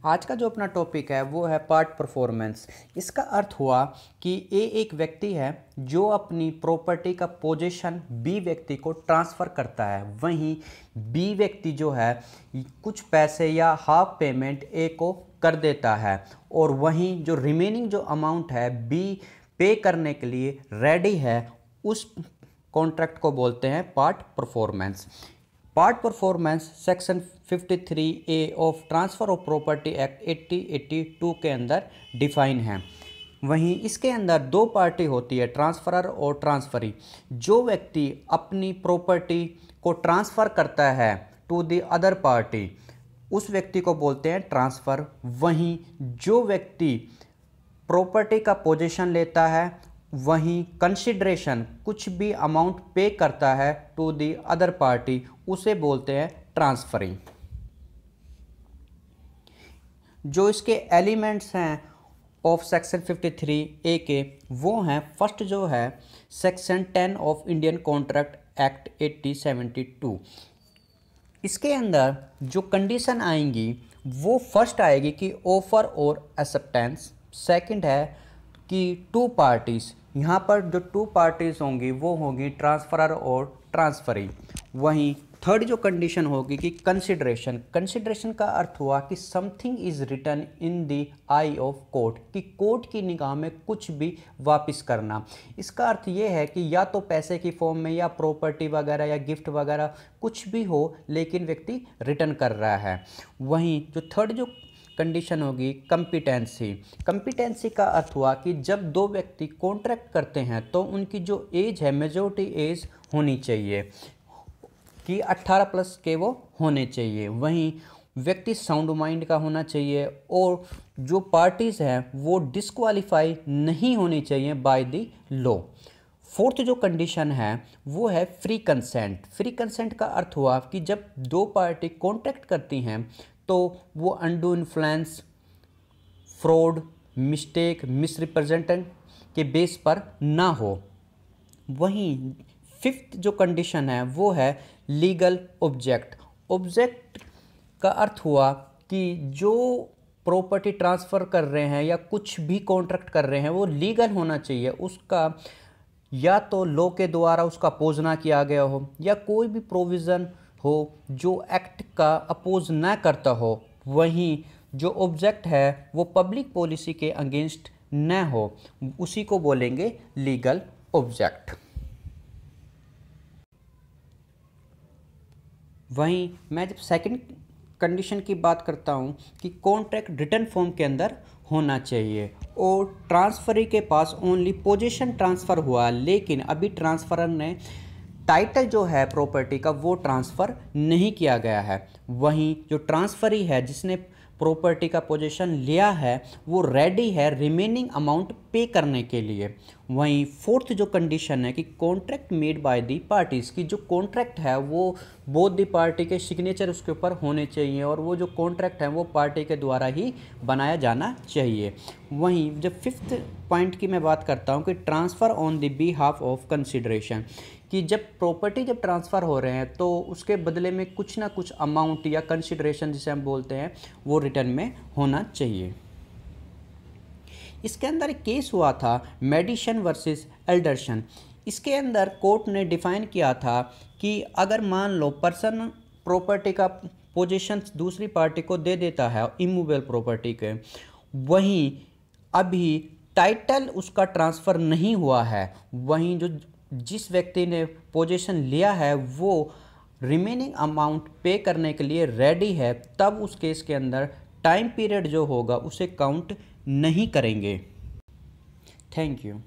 आज का जो अपना टॉपिक है वो है पार्ट परफॉर्मेंस। इसका अर्थ हुआ कि ए एक व्यक्ति है जो अपनी प्रॉपर्टी का पोजीशन बी व्यक्ति को ट्रांसफ़र करता है, वहीं बी व्यक्ति जो है कुछ पैसे या हाफ पेमेंट ए को कर देता है और वहीं जो रिमेनिंग जो अमाउंट है बी पे करने के लिए रेडी है, उस कॉन्ट्रैक्ट को बोलते हैं part performance. Part performance section 53A of transfer of property act 8082 के अंदर डिफाइन है। वहीं इसके अंदर दो पार्टी होती है, ट्रांसफरर और ट्रांसफरी। जो व्यक्ति अपनी प्रॉपर्टी को ट्रांसफ़र करता है टू द अदर पार्टी, उस व्यक्ति को बोलते हैं ट्रांसफ़र। वहीं जो व्यक्ति प्रॉपर्टी का पोजीशन लेता है, वहीं कंसिडरेशन कुछ भी अमाउंट पे करता है टू दी अदर पार्टी, उसे बोलते हैं ट्रांसफरिंग। जो इसके एलिमेंट्स हैं ऑफ सेक्शन 53A के, वो हैं फर्स्ट जो है section 10 of Indian contract act 8072। इसके अंदर जो कंडीशन आएंगी वो फर्स्ट आएगी कि ऑफर और एक्सेप्टेंस। सेकंड है कि टू पार्टीज़, यहाँ पर जो टू पार्टीज़ होंगी वो होंगी ट्रांसफरर और ट्रांसफरी। वहीं थर्ड जो कंडीशन होगी कि कंसिडरेशन। कंसिडरेशन का अर्थ हुआ कि something is return in the I of court, कि कोर्ट की निगाह में कुछ भी वापस करना। इसका अर्थ ये है कि या तो पैसे की फॉर्म में या प्रॉपर्टी वगैरह या गिफ्ट वगैरह कुछ भी हो, लेकिन व्यक्ति रिटर्न कर रहा है। वहीं जो थर्ड जो कंडीशन होगी कंपिटेंसी। कंपिटेंसी का अर्थ हुआ कि जब दो व्यक्ति कॉन्ट्रैक्ट करते हैं तो उनकी जो एज है, मेजॉरिटी एज होनी चाहिए कि 18+ के वो होने चाहिए। वहीं व्यक्ति साउंड माइंड का होना चाहिए और जो पार्टीज़ हैं वो डिस्क्वालीफाई नहीं होनी चाहिए बाय द लॉ। फोर्थ जो कंडीशन है वो है फ्री कंसेंट। फ्री कंसेंट का अर्थ हुआ कि जब दो पार्टी कॉन्ट्रैक्ट करती हैं तो वो undo influence, fraud, mistake, misrepresentation के बेस पर ना हो। वहीं फिफ्थ जो कंडीशन है वो है लीगल ऑब्जेक्ट। ऑब्जेक्ट का अर्थ हुआ कि जो प्रॉपर्टी ट्रांसफ़र कर रहे हैं या कुछ भी कॉन्ट्रैक्ट कर रहे हैं वो लीगल होना चाहिए। उसका या तो लॉ के द्वारा उसका अपोज ना किया गया हो या कोई भी प्रोविज़न हो जो एक्ट का अपोज ना करता हो। वहीं जो ऑब्जेक्ट है वो पब्लिक पॉलिसी के अगेंस्ट न हो, उसी को बोलेंगे लीगल ऑब्जेक्ट। वहीं मैं जब सेकंड कंडीशन की बात करता हूँ कि कॉन्ट्रैक्ट रिटर्न फॉर्म के अंदर होना चाहिए और ट्रांसफरी के पास ओनली पोजीशन ट्रांसफ़र हुआ, लेकिन अभी ट्रांसफरर ने टाइटल जो है प्रॉपर्टी का वो ट्रांसफ़र नहीं किया गया है। वहीं जो ट्रांसफरी है जिसने प्रॉपर्टी का पोजीशन लिया है वो रेडी है रिमेनिंग अमाउंट पे करने के लिए। वहीं फोर्थ जो कंडीशन है कि contract made by the parties, की जो कॉन्ट्रैक्ट है वो बोथ दी पार्टी के सिग्नेचर उसके ऊपर होने चाहिए और वो जो कॉन्ट्रैक्ट है वो पार्टी के द्वारा ही बनाया जाना चाहिए। वहीं जब फिफ्थ पॉइंट की मैं बात करता हूँ कि transfer on the behalf of consideration, कि जब प्रॉपर्टी जब ट्रांसफ़र हो रहे हैं तो उसके बदले में कुछ ना कुछ अमाउंट या कंसिडरेशन जिसे हम बोलते हैं वो रिटर्न में होना चाहिए। इसके अंदर एक केस हुआ था मेडिसन वर्सेस एल्डरसन। इसके अंदर कोर्ट ने डिफाइन किया था कि अगर मान लो पर्सन प्रॉपर्टी का पोजीशन दूसरी पार्टी को दे देता है इमूवेबल प्रॉपर्टी के, वहीं अभी टाइटल उसका ट्रांसफ़र नहीं हुआ है, वहीं जो जिस व्यक्ति ने पोजीशन लिया है वो रिमेनिंग अमाउंट पे करने के लिए रेडी है, तब उस केस के अंदर टाइम पीरियड जो होगा उसे काउंट नहीं करेंगे। Thank you.